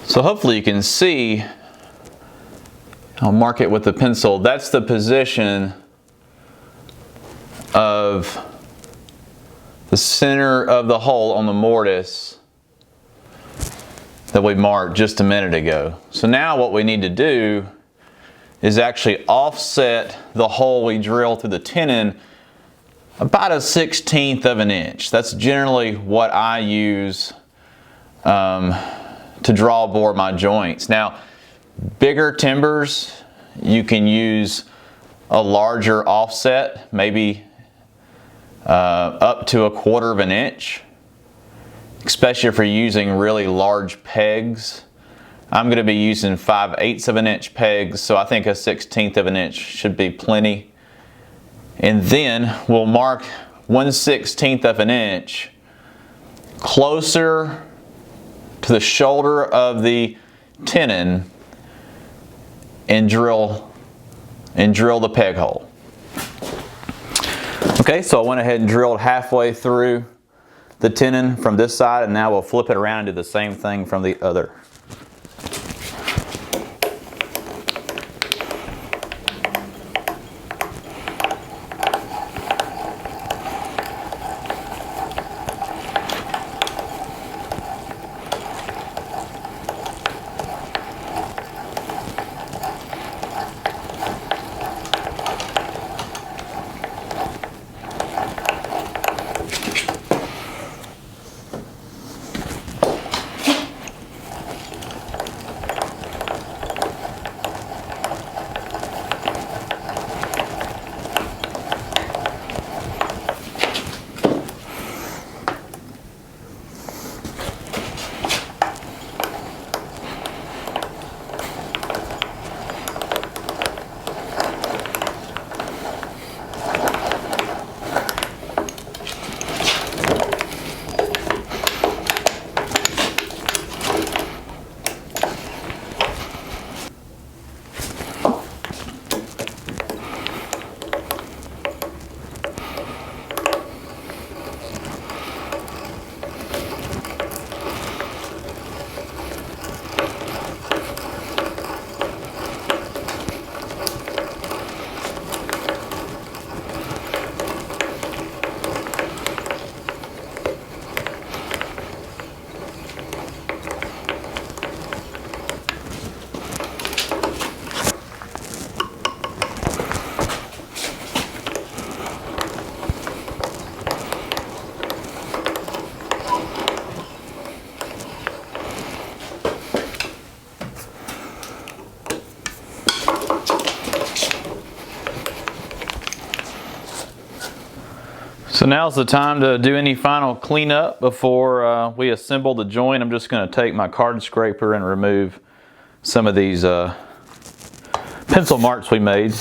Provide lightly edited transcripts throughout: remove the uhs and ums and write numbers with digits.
So hopefully you can see, I'll mark it with the pencil, that's the position of the center of the hole on the mortise that we marked just a minute ago. So now what we need to do is actually offset the hole we drill through the tenon about 1/16 of an inch. That's generally what I use to draw bore my joints. Now, bigger timbers, you can use a larger offset, maybe up to 1/4 of an inch, especially if you're using really large pegs. I'm going to be using 5/8 of an inch pegs, so I think 1/16 of an inch should be plenty. And then we'll mark 1/16 of an inch closer to the shoulder of the tenon and drill the peg hole. Okay, so I went ahead and drilled halfway through the tenon from this side, and now we'll flip it around and do the same thing from the other. So now's the time to do any final cleanup before we assemble the joint. I'm just going to take my card scraper and remove some of these pencil marks we made.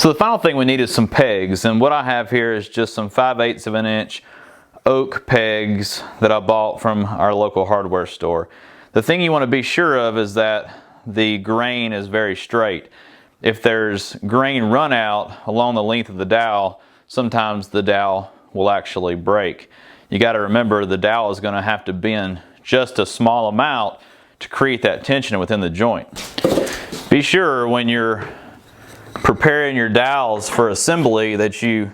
So the final thing we need is some pegs, and what I have here is just some 5/8 of an inch oak pegs that I bought from our local hardware store. The thing you want to be sure of is that the grain is very straight. If there's grain run out along the length of the dowel, sometimes the dowel will actually break. You got to remember the dowel is going to have to bend just a small amount to create that tension within the joint. Be sure when you're preparing your dowels for assembly that you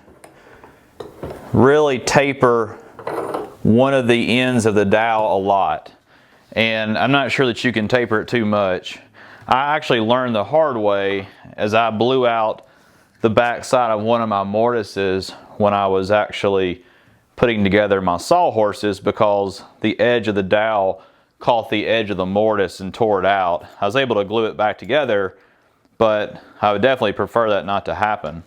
really taper one of the ends of the dowel a lot. And I'm not sure that you can taper it too much. I actually learned the hard way as I blew out the back side of one of my mortises when I was actually putting together my sawhorses, because the edge of the dowel caught the edge of the mortise and tore it out. I was able to glue it back together, but I would definitely prefer that not to happen.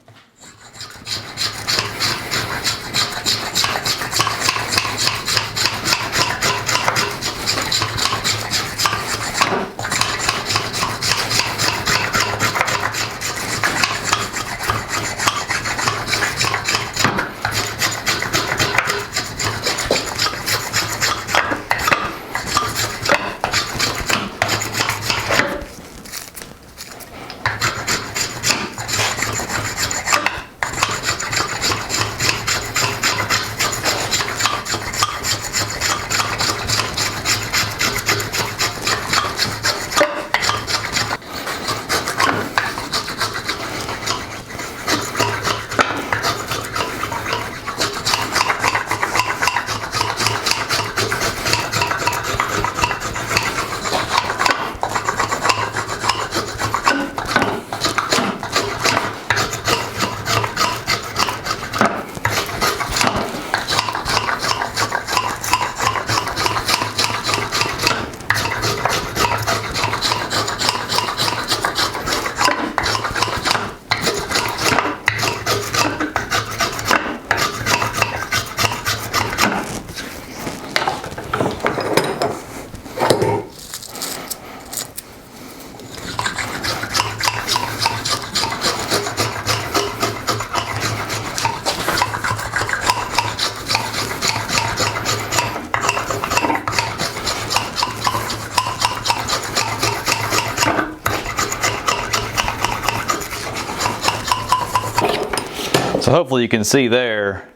So hopefully you can see there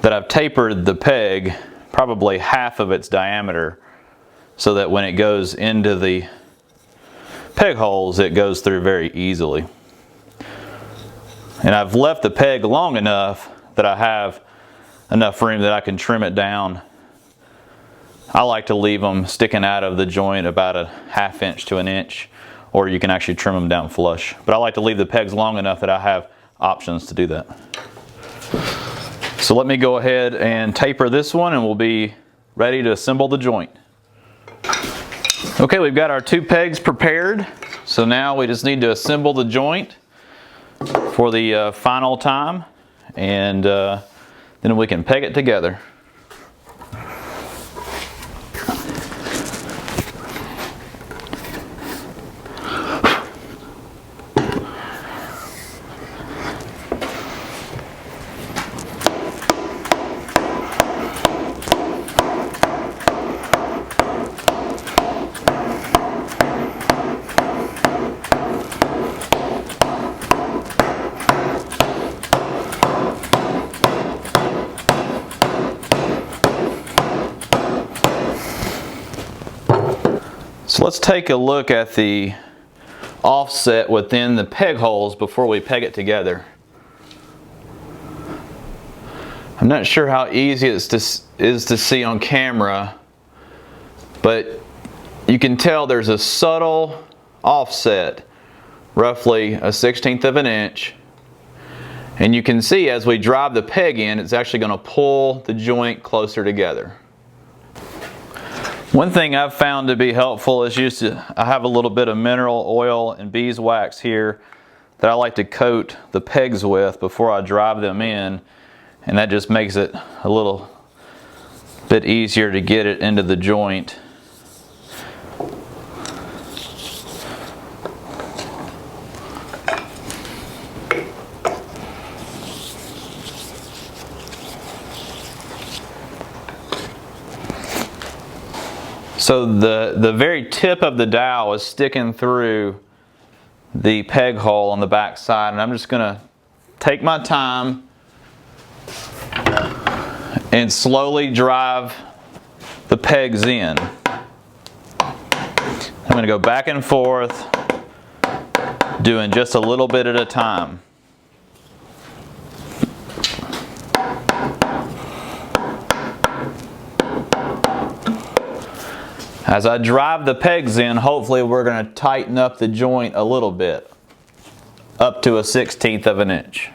that I've tapered the peg probably half of its diameter, so that when it goes into the peg holes it goes through very easily. And I've left the peg long enough that I have enough room that I can trim it down. I like to leave them sticking out of the joint about a 1/2 inch to 1 inch, or you can actually trim them down flush. But I like to leave the pegs long enough that I have options to do that. So let me go ahead and taper this one and we'll be ready to assemble the joint. Okay, we've got our 2 pegs prepared. So now we just need to assemble the joint for the final time, and then we can peg it together. So let's take a look at the offset within the peg holes before we peg it together. I'm not sure how easy it is to see on camera, but you can tell there's a subtle offset, roughly a 1/16 of an inch. And you can see as we drive the peg in, it's actually going to pull the joint closer together. One thing I've found to be helpful is I have a little bit of mineral oil and beeswax here that I like to coat the pegs with before I drive them in, and that just makes it a little bit easier to get it into the joint. So the very tip of the dowel is sticking through the peg hole on the back side, and I'm just going to take my time and slowly drive the pegs in. I'm going to go back and forth, doing just a little bit at a time. As I drive the pegs in, hopefully we're going to tighten up the joint a little bit, up to 1/16 of an inch.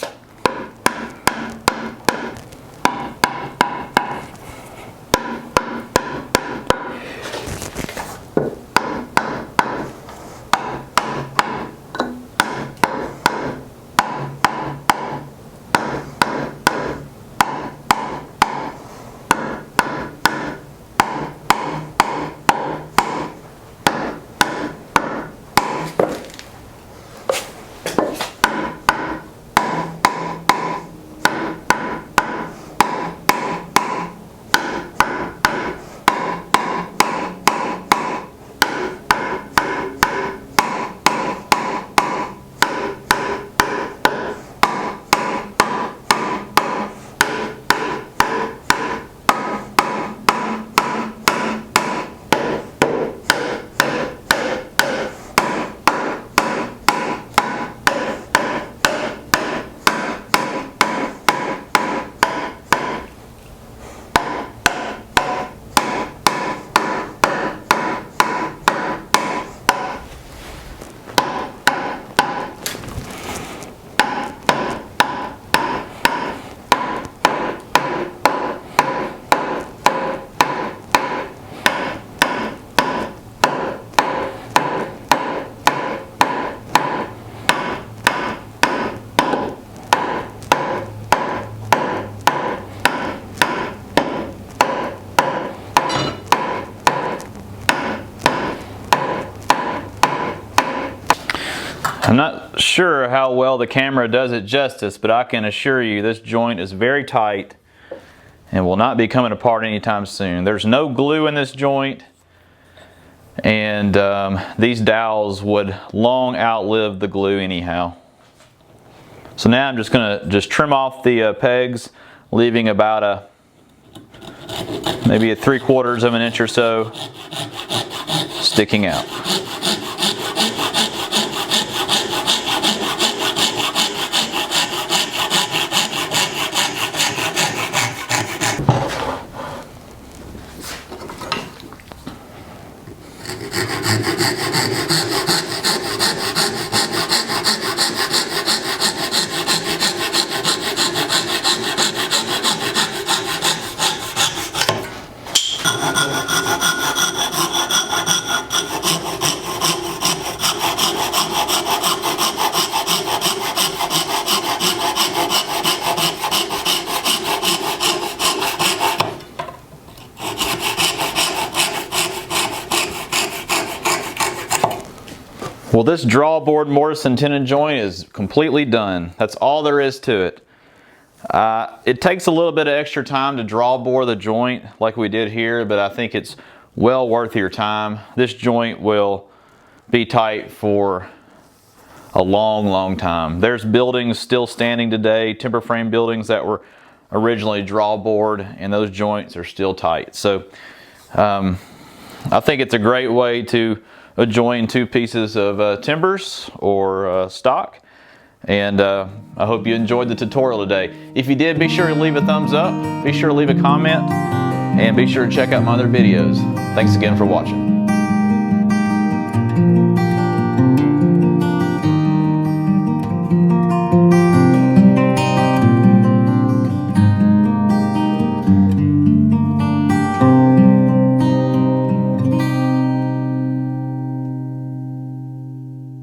I'm not sure how well the camera does it justice, but I can assure you this joint is very tight and will not be coming apart anytime soon. There's no glue in this joint, and these dowels would long outlive the glue anyhow. So now I'm just going to trim off the pegs, leaving about maybe 3/4 of an inch or so sticking out. Well, this drawboard mortise and tenon joint is completely done. That's all there is to it. It takes a little bit of extra time to drawbore the joint like we did here, but I think it's well worth your time. This joint will be tight for a long time. There's buildings still standing today, timber frame buildings that were originally drawboard, and those joints are still tight. So I think it's a great way to join two pieces of timbers or stock. And I hope you enjoyed the tutorial today. If you did, be sure to leave a thumbs up, be sure to leave a comment, and be sure to check out my other videos. Thanks again for watching.